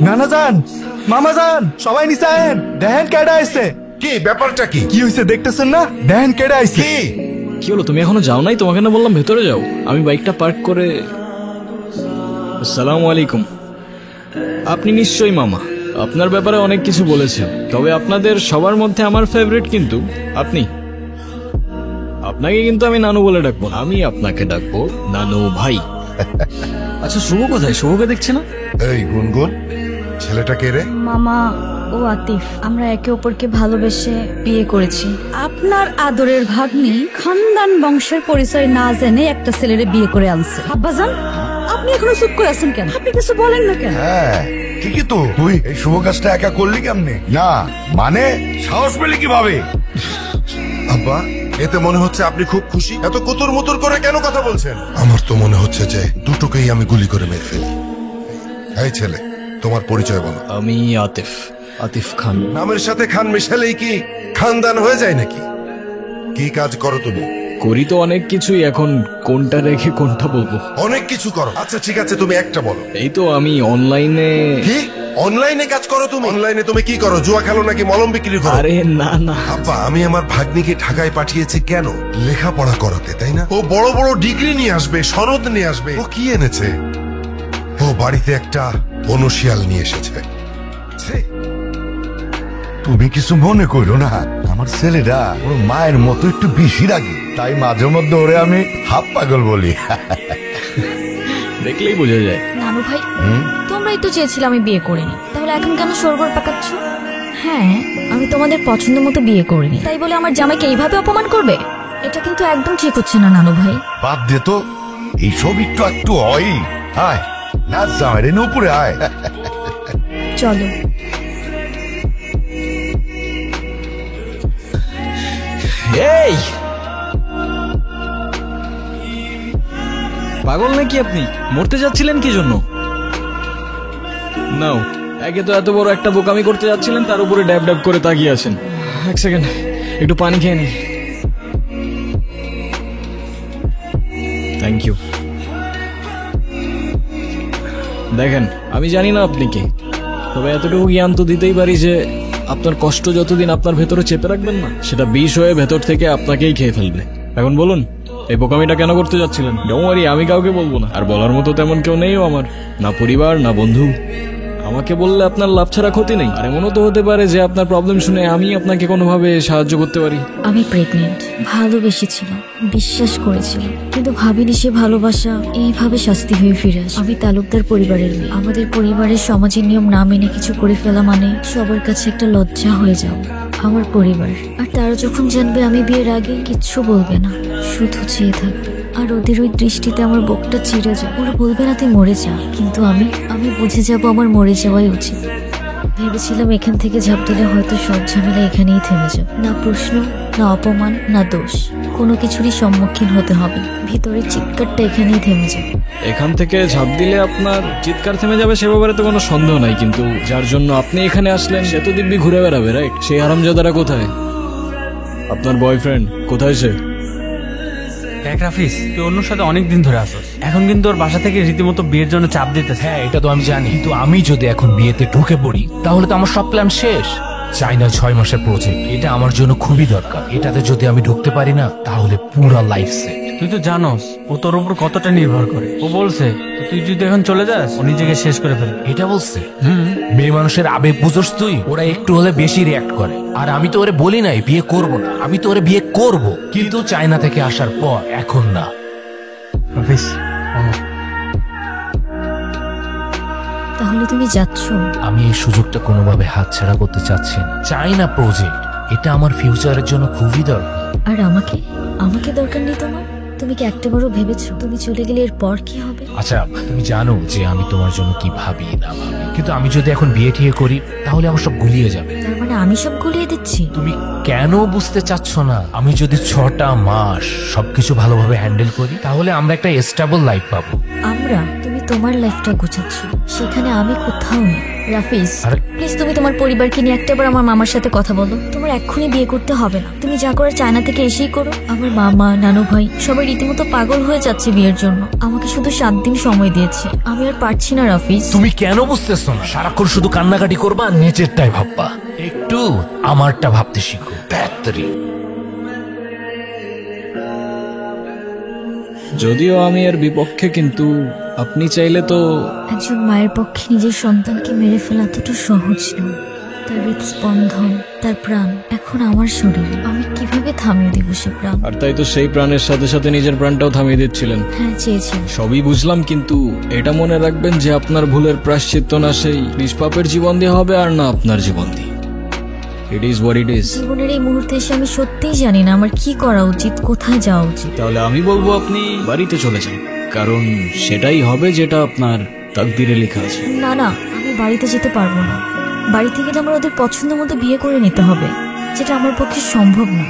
নানা যান, মামা যান, সবাই নিচে আয়েন। দেখেন কেডা আইছে। কি ব্যাপারটা কি? কি হইছে দেখতেছেন না? দেখেন কেডা আইছে। কি হলো, তুমি এখনো যাও নাই? তোমাকে না বললাম ভেতরে যাও। আমি বাইকটা পার্ক করে। আসসালামু আলাইকুম। আপনি নিশ্চয়ই মামা। আপনার ব্যাপারে অনেক কিছু বলেছেন, তবে আপনাদের সবার মধ্যে আমার ফেভারিট কিন্তু আপনি। আপনাকে কিন্তু আমি নানু বলে ডাকবো না, আমি আপনাকে ডাকবো নানু ভাই। আচ্ছা, শুভ কোথায়? শুভকে দেখছে না? এই গুনগুন, ছেলেটা কে রে? মামা, ও আতিফ। আমরা একে অপরকে ভালোবেসে বিয়ে করেছি। আপনার আদরের ভাগ্নি খানদান বংশের পরিচয় না জেনে একটা ছেলেরে বিয়ে করে আনছে। আব্বাজান, আপনি এখনো চুপ করে আছেন কেন? আপনি কিছু বলেন না কেন? হ্যাঁ ঠিকই তো, তুই এই শুভ কাজটা একা করলি কেমনে? না মানে সাহস পেলি কিভাবে? আব্বা, এতে মনে হচ্ছে আপনি খুব খুশি। এত কুতুর মুতুর করে কেন কথা বলছেন? আমার তো মনে হচ্ছে যে দুটোকেই আমি গুলি করে মেরে ফেলি। এই ছেলে, তোমার পরিচয় বলো। আমি আতিফ, আতিফ খান। নামের সাথে খান মেশালেই কি খানদান হয়ে যায় নাকি? কি কাজ করো তুমি? করি তো অনেক কিছুই, এখন কোনটা রেখে কোনটা বলবো? অনেক কিছু করো। আচ্ছা ঠিক আছে, তুমি একটা বলো। এই তো আমি অনলাইনে। কি অনলাইনে কাজ করো তুমি? অনলাইনে তুমি কি করো? জুয়া খেলো নাকি মলম বিক্রি করো? আরে না না আব্বা, আমি আমার ভাগ্নিকে ঢাকায় পাঠিয়েছি কেন? লেখাপড়া করাতে, তাই না? ও বড় বড় ডিগ্রি নিয়ে আসবে, সনদ নিয়ে আসবে। ও কি এনেছে? ও বাড়িতে একটা বনশিয়াল নিয়ে এসেছে। ছি! তুমি কিছু মনে করো না, আমার ছেলেটা ওর মায়ের মতো একটু বেশি রাগে, তাই মাঝে মধ্যে ওরে আমি হাফ পাগল বলি। দেখলেই বোঝা যায়। নানু ভাই, তোমরাই তো চেয়েছিলে আমি বিয়ে করিনি, তাহলে এখন কেন সরগর পাকাচ্ছ? হ্যাঁ, আমি তোমাদের পছন্দ মতো বিয়ে করিনি, তাই বলে আমার জামাইকে এইভাবে অপমান করবে? এটা কিন্তু একদম ঠিক হচ্ছে না নানু ভাই। বাদ দে তো, এইসব একটু একটু হয়। আয় নাচ জামাই উপরে আয়। চলো। এই পাগল নাকি আপনি? মরতে যাচ্ছিলেন কি জন্য? নাও, একে তো এত বড় একটা বোকামি করতে যাচ্ছিলেন, তার উপরে ড্যাব ড্যাব করে তাকিয়ে আছেন। এক সেকেন্ড, একটু পানি খেয়ে নি। Thank you. দেখেন, আমি জানি না আপনি কে, তবে এতটুকু জ্ঞান তো দিতেই পারি যে আপনার কষ্ট যতদিন আপনার ভেতরে চেপে রাখবেন না, সেটা বিষ হয়ে ভেতর থেকে আপনাকেই খেয়ে ফেলবে। এখন বলুন, এই বোকামিটা কেন করতে যাচ্ছিলেন? ডোন্ট ওয়ারি, আমি কাউকে বলবো না। আর বলার মতো তেমন কেউ নেই আমার, না পরিবার না বন্ধু। আমাকে বললে আপনার লাভ ছাড়া ক্ষতি নেই। আর এমনও তো হতে পারে যে আপনার প্রবলেম শুনে আমি আপনাকে কোনোভাবে সাহায্য করতে পারি। আমি প্রেগনেন্ট, ভালোবেসেছিলাম, বিশ্বাস করেছিলাম, কিন্তু ভাবিনি সে ভালোবাসা এইভাবে শাস্তি হয়ে ফিরে আসে। আমি তালুকদার পরিবারের মেয়ে। আমাদের পরিবারের সমাজের নিয়ম না মেনে কিছু করে ফেলা মানে সবার কাছে একটা লজ্জা হয়ে যাও। আমার পরিবার আর তারা যখন জানবে আমি বিয়ের আগে কিচ্ছু বলবে না, শুধু চেয়ে থাকবে। আর ওদের ওই দৃষ্টিতে আমার বুকটা চিড়ে যায়। ওরা বলবে না তুই মরে যা, কিন্তু আমি বুঝে যাব আমার মরে যাওয়াই উচিত। ভেবেছিলাম এখান থেকে ঝাঁপ দিলে হয়তো সব ঝামেলা এখানেই থেমে যাবে। না প্রশ্ন, না অপমান, না দোষ, কোনো কিছুরই সম্মুখীন হতে হবে। ভিতরের চিৎকারটা এখানেই থেমে যাবে। এখান থেকে ঝাঁপ দিলে আপনার চিৎকার থেমে যাবে সে ব্যাপারে তো কোনো সন্দেহ নাই, কিন্তু যার জন্য আপনি এখানে আসলেন সে তো দিব্যি ঘুরে বেড়াবে, রাইট? সেই হারামজাদারা কোথায়? আপনার বয়ফ্রেন্ড কোথায় সে? দেখ রাফিস, তুই অন্যর সাথে অনেক দিন ধরে আসছিস, এখন কিন্তু ওর বাসা থেকে রীতিমতো বিয়ের জন্য চাপ দিতেছে। হ্যাঁ, এটা তো আমি জানি, কিন্তু আমি যদি এখন বিয়েতে ঢুকে পড়ি তাহলে তো আমার সব প্ল্যান শেষ। চাইনা 6 মাসের প্রজেক্ট, এটা আমার জন্য খুবই দরকার। এটাতে যদি আমি ঢুকতে পারি না তাহলে পুরো লাইফ সেট। তুই তো জানোস ও তোর উপর কতটা নির্ভর করে। ও বলছে তুই যদি এখন চলে যাস ও নিজেকে শেষ করে ফেলবে। এটা বলছে? মেয়ে মানুষের আবেগ বুঝোস তুই? ওরা একটু হলে বেশি রিয়াক্ট করে। আর আমি তো ওরে বলি নাই বিয়ে করব না, আমি তো ওরে বিয়ে করব, কিন্তু চায়না থেকে আসার পর এখন না। রাফিস, তাহলে তুমি যাচ্ছ? আমি এই সুযোগটা কোনোভাবে হাতছাড়া করতে চাচ্ছি না। চাইনা প্রজেক্ট, এটা আমার ফিউচারের জন্য খুবই দরকার। আর আমাকে দরকার নেই তোমার? তুমি কি একটাবারও ভেবেছো তুমি চলে গেলে এর পর কি হবে? আচ্ছা, তুমি জানো যে আমি তোমার জন্য কি ভাবি না ভাবি, কিন্তু আমি যদি এখন বিয়ে ঠিয়ে করি তাহলে আমার সব গুলিয়ে যাবে। তার মানে আমি সব গুলিয়ে দিচ্ছি? তুমি কেন বুঝতে চাচ্ছ না? আমি যদি 6টা মাস সবকিছু ভালোভাবে হ্যান্ডেল করি তাহলে আমরা একটা স্টেবল লাইফ পাবো। তুমি তোমার লাইফটা গোছাচ্ছ, সেখানে আমি কোথাও নেই। রাফিজ, আরে- প্লিজ তুমি তোমার পরিবারকে নিয়ে একটাবার আমার মামার সাথে কথা বলো। তোমার এক্ষুনি বিয়ে করতে হবে না, তুমি যা করার চায়না থেকে এসেই করো। আমার মামা, নানু ভাই সবাই রীতিমতো পাগল হয়ে যাচ্ছে বিয়ের জন্য। আমাকে শুধু 7 দিন সময় দিয়েছে, আমি আর পারছি না রাফিজ। তুমি কেন বুঝতেছো না? সারাক্ষণ শুধু কান্নাকাটি করবা আর নিজেরটাই ভাববা। একটু আমারটা ভাবতে শিখো। ব্যাটারি যদিও আমি এর বিপক্ষে, কিন্তু আপনি চাইলে তো। একজন মায়ের পক্ষে নিজের সন্তানকে মেরে ফেলা এতটা সহজ নয়। তার হৃদস্পন্দন, তার প্রাণ এখন আমার শরীরে। আমি কিভাবে থামিয়ে দেব সে প্রাণ? আর তাই তো সেই প্রাণের সাথে সাথে নিজের প্রাণটাও থামিয়ে দিচ্ছিলেন। হ্যাঁ, চেয়েছি। সবই বুঝলাম, কিন্তু এটা মনে রাখবেন যে আপনার ভুলের প্রায়শ্চিত্ত না সেই নিষ্পাপের জীবন দিয়ে হবে, আর না আপনার জীবন দিয়ে। It is what it is. জীবনের এই মুহূর্তে এসে আমি সত্যিই জানি না আমার কি করা উচিত, কোথায় যাওয়া উচিত। তাহলে আমি বলবো আপনি বাড়িতে চলে যান, কারণ সেটাই হবে যেটা আপনার তাকদিরে লেখা আছে। না না, আমি বাড়িতে যেতে পারবো না। বাড়িতে গেলে আমার ওদের পছন্দ মতো বিয়ে করে নিতে হবে, যেটা আমার পক্ষে সম্ভব না।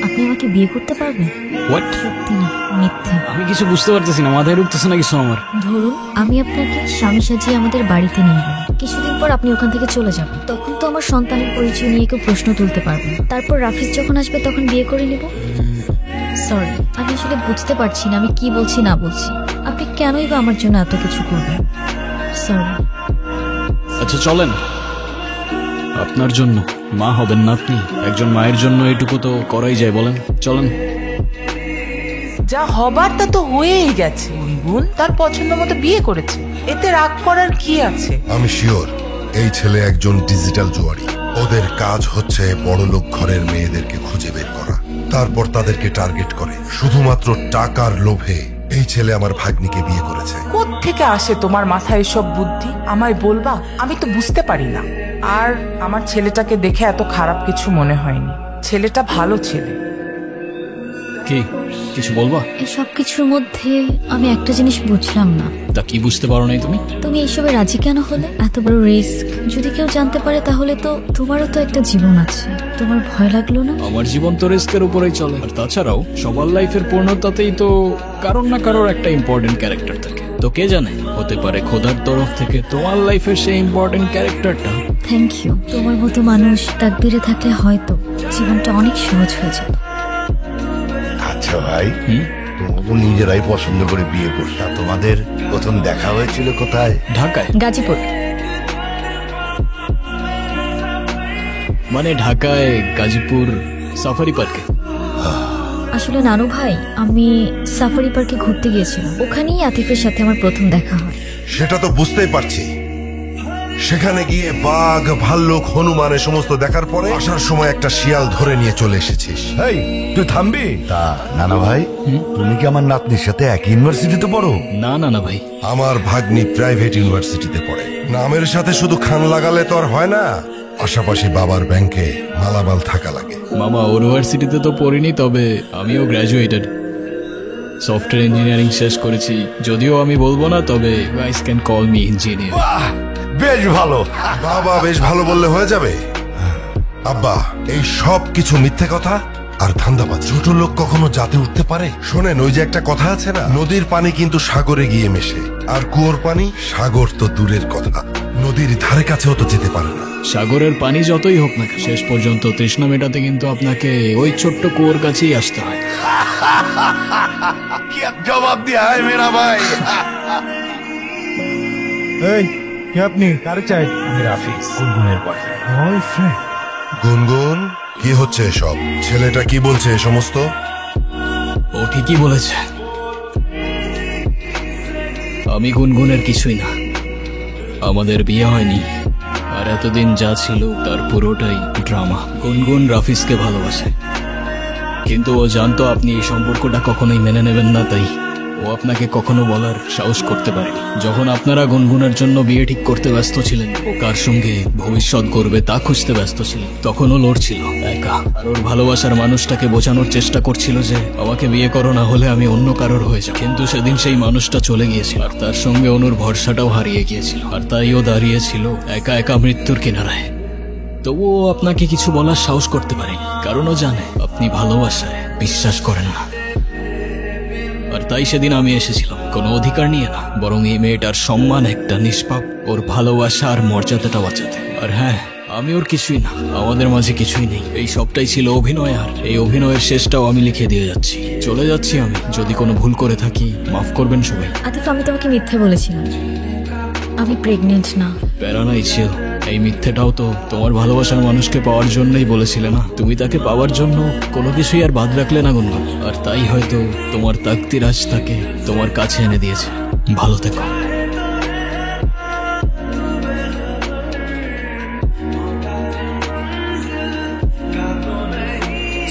আপনি আমাকে বিয়ে করতে পারবেন? হোয়াট? সত্যি না, মিথ্যে। আমি কিছু বুঝতে পারতেছি না, মাথায় ঢুকতেছে না কিছু আমার। ধরুন আমি আপনাকে স্বামী সাজিয়ে আমাদের বাড়িতে নিয়ে গেলাম, কিছুদিন পর আপনি ওখান থেকে চলে যাবেন। তখন তো আমার সন্তানের পরিচয় নিয়ে কেউ প্রশ্ন তুলতে পারবে না। তারপর রাফিজ যখন আসবে তখন বিয়ে করে নিব। সরি, আমি আসলে বুঝতে পারছি না আমি কি বলছি না বলছি। আপনি কেনই বা আমার জন্য এত কিছু করবেন? সরি। আচ্ছা চলেন, আপনার জন্য। মা হবেন না আপনি, একজন মায়ের জন্য এটুকু তো করাই যায়, বলেন। চলেন। যা হবার তা তো হয়েই গেছে। গুনগুন তার পছন্দ মতো বিয়ে করেছে, এতে রাগ করার কি আছে? আমি শিওর এই ছেলে একজন ডিজিটাল জুয়ারি। ওদের কাজ হচ্ছে বড়লোক ঘরের মেয়েদেরকে খুঁজে বের করা, তারপর তাদেরকে টার্গেট করে। শুধুমাত্র টাকার লোভে এই ছেলে আমার ভাগ্নিকে বিয়ে করেছে। থেকে আসে তোমার মাথায় এসব বুদ্ধি? আমায় বলবা, আমি তো বুঝতে পারি না। আর আমার ছেলেটাকে দেখে এত খারাপ কিছু মনে হয়নি, ছেলেটা ভালো ছেলে। কি কিছু বলবা? এই সব কিছুর মধ্যে আমি একটা জিনিস বুঝলাম না। তা কি বুঝতে পারো নাই তুমি? তুমি এইসবে রাজি কেন হলে? এত বড় রিস্ক যদি কেউ জানতে পারে তাহলে তো তোমারও তো একটা জীবন আছে, তোমার ভয় লাগলো না? আমার জীবন তো রিস্কের উপরেই চলে। আর তাছাড়াও সবার লাইফের পূর্ণতাতেই তো কারোর না কারোর একটা ইম্পর্টেন্ট ক্যারেক্টার থাকে। তো কে জানে, হতে পারে খোদার তরফ থেকে তোমার লাইফের সেই ইম্পর্টেন্ট ক্যারেক্টারটা। Thank you. তোমার মতো মানুষ তাকদিরে থাকলে হয়তো জীবনটা অনেক সহজ হয়ে যেত। আচ্ছা ভাই, তোমরা তো নিজেরাই পছন্দ করে বিয়ে করছো। তোমাদের প্রথম দেখা হয়েছিল কোথায়? ঢাকায়। গাজীপুর। মানে ঢাকায় গাজীপুর সাফারি পার্কে। আসলে নানু ভাই, আমি সাফারি পার্কে ঘুরতে গিয়েছিলাম, ওখানেই আতিফের সাথে আমার প্রথম দেখা হয়। সেটা তো বুঝতেই পারছি। সেখানে গিয়ে বাঘ, ভাল্লুক, হনুমান এ সমস্ত দেখার পরে আসার সময় একটা শিয়াল ধরে নিয়ে চলে এসেছিস। এই তুই থামবি? তা নানা ভাই, তুমি কি আমার নাতনির সাথে একই ইউনিভার্সিটিতে পড়ো? না না না ভাই, আমার ভাগ্নি প্রাইভেট ইউনিভার্সিটিতে পড়ে। নামের সাথে শুধু খান লাগালে তো আর হয় না, পাশাপাশি বাবার ব্যাংকে মালামাল থাকা লাগে। মামা ইউনিভার্সিটিতে তো পড়িনি, তবে আমিও গ্র্যাজুয়েটেড, সফটওয়্যার ইঞ্জিনিয়ারিং শেষ করেছি। যদিও আমি বলবো না, তবে guys can call me engineer. বেশ ভালো। বাবা বেশ ভালো বললে হয়ে যাবে। আব্বা, এই সব কিছু মিথ্যে কথা আর ধান্দাবাজ। ছোট লোক কখনো জাতে উঠতে পারে? শোনেন, ওই যে একটা কথা আছে না, নদীর পানি কিন্তু সাগরে গিয়ে মেশে, আর কুয়োর পানি সাগর তো দূরের কথা, নদীর ধারে কাছেও তো যেতে পারে না। সাগরের পানি যতই হোক না কেন, শেষ পর্যন্ত তৃষ্ণা মেটাতে কিন্তু আপনাকে ওই ছোট্ট কুয়োর কাছেই আসতে হয়। কি জবাব দিয়া হয় মেরা ভাই। এই কে আপনি? কারে চাই? আমি রাফিজ, গুনগুনের বয়ফ্রেন্ড। গুনগুন, কি হচ্ছে এসব? ছেলেটা কি বলছে এ সমস্ত? ও ঠিকই বলেছে, আমি গুনগুনের কিছুই না। আমাদের বিয়ে হয়নি, আর এতদিন যা ছিল তার পুরোটাই ড্রামা। গুনগুন রাফিজকে ভালোবাসে, কিন্তু ও জানতো আপনি এই সম্পর্কটা কখনোই মেনে নেবেন না, তাই ও আপনাকে কখনো বলার সাহস করতে পারেনি। যখন আপনারা গুনগুনের জন্য বিয়ে ঠিক করতে ব্যস্ত ছিলেন, ও কার সঙ্গে ভবিষ্যৎ গড়বে তা খুঁজতে ব্যস্ত ছিলেন, তখন ও লড়ছিল একা। আর ওর ভালোবাসার মানুষটাকে বোঝানোর চেষ্টা করছিল যে আমাকে বিয়ে করো, না হলে আমি অন্য কারোর হয়ে যাব। কিন্তু সেদিন সেই মানুষটা চলে গিয়েছিল, আর তার সঙ্গে অনুর ভরসাটাও হারিয়ে গিয়েছিল। আর তাই ও দাঁড়িয়েছিল একা একা মৃত্যুর কিনারায়। তবুও আপনাকে কিছু বলার সাহস করতে পারেনি, কারণ ও জানে আপনি ভালোবাসায় বিশ্বাস করেন না। আর তাই সেদিন আমি এসেছিলাম কোনো অধিকার নিয়ে না, বরং এই মেয়েটার সম্মান, একটা নিষ্পাপ, ওর ভালোবাসা আর মর্যাদাটা বাঁচাতে। আর হ্যাঁ, আমি ওর কিছুই না, আমাদের মাঝে কিছুই নেই। এই সবটাই ছিল অভিনয়, আর এই অভিনয়ের শেষটাও আমি লিখে দিয়ে যাচ্ছি। চলে যাচ্ছি আমি। যদি কোনো ভুল করে থাকি মাফ করবেন সবাই। আতিফ, আমি তোমাকে মিথ্যে বলেছিলাম, আমি প্রেগনেন্ট না। প্যারা নাই ছিল। এই মিথ্যেটাও তো তোমার ভালোবাসার মানুষকে পাওয়ার জন্যই বলেছিলে না? তুমি তাকে পাওয়ার জন্য কোনো কিছুই আর বাদ রাখলে না গুনগুন, আর তাই হয়তো তোমার তাকদির আজ তাকে তোমার কাছে এনে দিয়েছে। ভালো থেকো।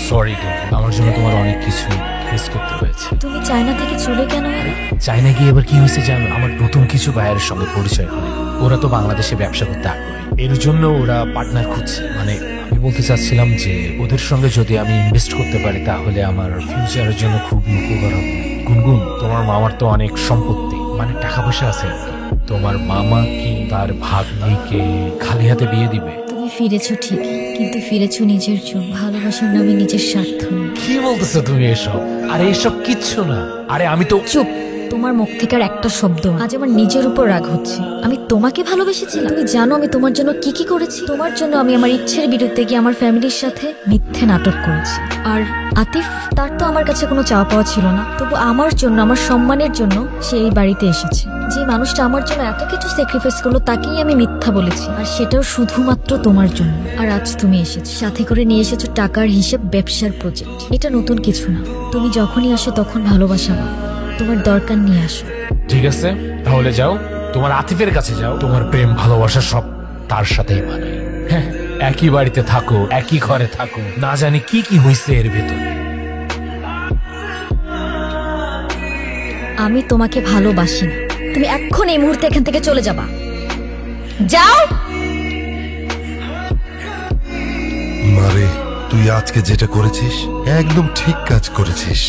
সরি, আমার জন্য তোমার অনেক কিছু মিস করতে হয়েছে। তুমি চায়না থেকে চলে কেন এলে? চাইনা গিয়ে এবার কি হয়েছে জানো? আমার নতুন কিছু বায়ারের সঙ্গে পরিচয় হয়। ওরা তো বাংলাদেশে ব্যবসা করতে আগ্রহী, এর জন্য ওরা পার্টনার খুঁজছে। মানে আমি বলতে চাচ্ছিলাম যে ওদের সঙ্গে যদি আমি ইনভেস্ট করতে পারি তাহলে আমার ফিউচারের জন্য খুবই উপকার হবে। গুনগুন, তোমার মামার তো অনেক সম্পত্তি, মানে টাকা পয়সা আছে। তোমার মামা কি তার ভাগ্নিকে খালি হাতে বিয়ে দিবে? তুমি ফিরেছো ঠিকই, কিন্তু ফিরেছো নিজের জন্য, ভালোবাসার নামে নিজের স্বার্থ নিয়ে। কি বলতেছো তুমি এসব? আরে এসব কিচ্ছু না। আরে আমি তো চুপ, তোমার মুখ থেকে আর একটা শব্দ। আজ আমার নিজের উপর রাগ হচ্ছে। আমি তোমাকে ভালোবেসেছিলাম। তুমি জানো আমি তোমার জন্য কি কি করেছি? তোমার জন্য আমি আমার ইচ্ছের বিরুদ্ধে গিয়ে আমার ফ্যামিলির সাথে মিথ্যে নাটক করেছি। আর আতিফ, তার তো আমার কাছে কোনো চাওয়া পাওয়া ছিল না, তবু আমার জন্য, আমার সম্মানের জন্য সে এই বাড়িতে এসেছে। যে মানুষটা আমার জন্য এত কিছু স্যাক্রিফাইস করলো তাকেই আমি মিথ্যা বলেছি, আর সেটাও শুধুমাত্র তোমার জন্য। আর আজ তুমি এসেছো, সাথে করে নিয়ে এসেছো টাকার হিসেব, ব্যবসার প্রজেক্ট। এটা নতুন কিছু না। তুমি যখনই আসো তখন ভালোবাসা না, তোমার দরকার নিয়ে আসো। ঠিক আছে, তাহলে যাও, তোমার আতিফের কাছে যাও। তোমার প্রেম ভালোবাসা সব তার সাথেই মানায়। হ্যাঁ, একই বাড়িতে থাকো, একই ঘরে থাকো, না জানি কি কি হয়েছে এর ভেতরে। আমি তোমাকে ভালোবাসি না। তুমি এখন এই মুহূর্তে এখান থেকে চলে যাবা। যাও। মারে, তুই আজকে যেটা করেছিস একদম ঠিক কাজ করেছিস।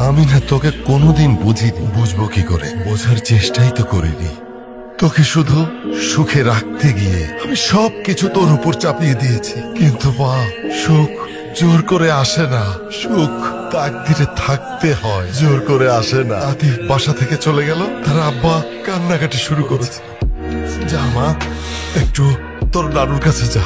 আমি না তোকে কোনোদিন বুঝিনি, বুঝবো কি করে? বোঝার চেষ্টাই তো করিনি। তোকে শুধু সুখে রাখতে গিয়ে আমি সবকিছু তোর উপর চাপিয়ে দিয়েছি। কিন্তু মা, সুখ জোর করে আসে না, সুখ তাকদিরে থাকতে হয়, জোর করে আসে না। আতিফ বাসা থেকে চলে গেল, তার আব্বা কান্নাকাটি শুরু করেছে। যা মা, একটু তোর নানুর কাছে যা।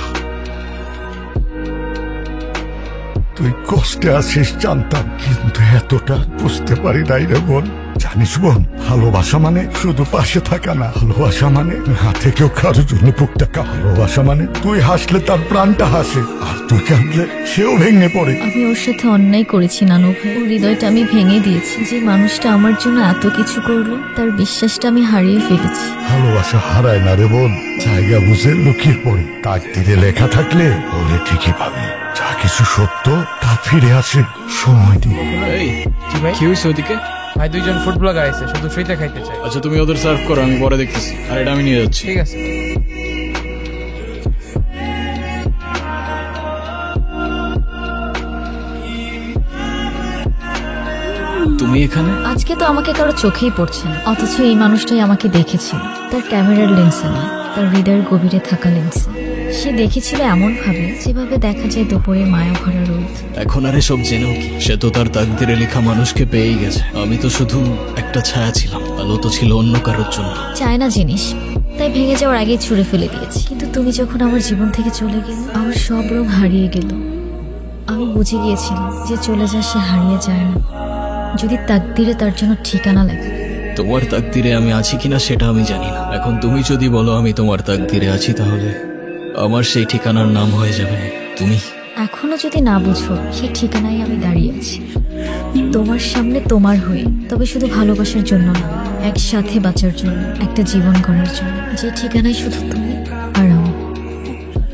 তুই কষ্টে আছিস জানতাম, কিন্তু এতটা বুঝতে পারি নাই রে বোন। জানিস বোন, ভালোবাসা মানে শুধু পাশে থাকা না। ভালোবাসা মানে না থেকেও কারোর জন্য বুক টাকা। ভালোবাসা মানে তুই হাসলে তার প্রাণটা হাসে, আর তুই কাঁদলে সেও ভেঙে পড়ে। আমি ওর সাথে অন্যায় করেছি নানু ভাই। ওর হৃদয়টা আমি ভেঙে দিয়েছি। যে মানুষটা আমার জন্য এত কিছু করলো, তার বিশ্বাসটা আমি হারিয়ে ফেলেছি। ভালোবাসা হারায় না রে বোন, জায়গা বুঝে লুকিয়ে পড়ে। তাকদিরে লেখা থাকলে ওরে ঠিকই পাবে। যা কিছু সত্য তা ফিরে আসে, সময় দিয়ে। এই, কি হয়েছে ওদিকে? ভাই, দুইজন ফুড ব্লগার আছে, শুধু ফ্রিতে খাইতে চাই। আচ্ছা, তুমি ওদের সার্ভ করো, আমি পরে দেখতেছি। আর এটা আমি নিয়ে যাচ্ছি। ঠিক আছে। তুমি এখানে? আজকে তো আমাকে কারো চোখেই পড়ছে না, অথচ এই মানুষটাই আমাকে দেখেছিল। তার ক্যামেরার লেন্সে না, তার হৃদয়ের গভীরে থাকা লেন্সে। সে দেখেছিল এমন ভাবে যেভাবে দেখা যায় দুপুরে মায়া ভরা রোদ। এখন আর এসব জেনেও কি? সে তো তার তাকদিরে লেখা মানুষকে পেয়েই গেছে। আমি তো শুধু একটা ছায়া ছিলাম, আলো তো ছিল অন্য কারোর জন্য। চায় না জিনিস, তাই ভেঙে যাওয়ার আগেই ছুঁড়ে ফেলে দিয়েছি। কিন্তু তুমি যখন আমার জীবন থেকে চলে গেলে, আমার সব রং হারিয়ে গেল। আমি বুঝে গিয়েছিলাম যে চলে যায় সে হারিয়ে যায় না, যদি তাকদিরে তার জন্য ঠিকানা লেখা। তোমার তাকদিরে আমি আছি কিনা সেটা আমি জানি না। এখন তুমি যদি বলো আমি তোমার তাকদিরে আছি, তাহলে আমার সেই ঠিকানার নাম হয়ে যাবে তুমি। এখনো যদি না বুঝো, সেই ঠিকানায় আমি দাঁড়িয়ে আছি, তোমার সামনে, তোমার হয়ে। তবে শুধু ভালোবাসার জন্য না, একসাথে বাঁচার জন্য, একটা জীবন গড়ার জন্য। যে ঠিকানায় শুধু তুমি আর আমি।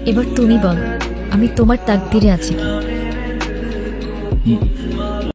এবার তুমি বলো, আমি তোমার তাকদিরে আছি কি?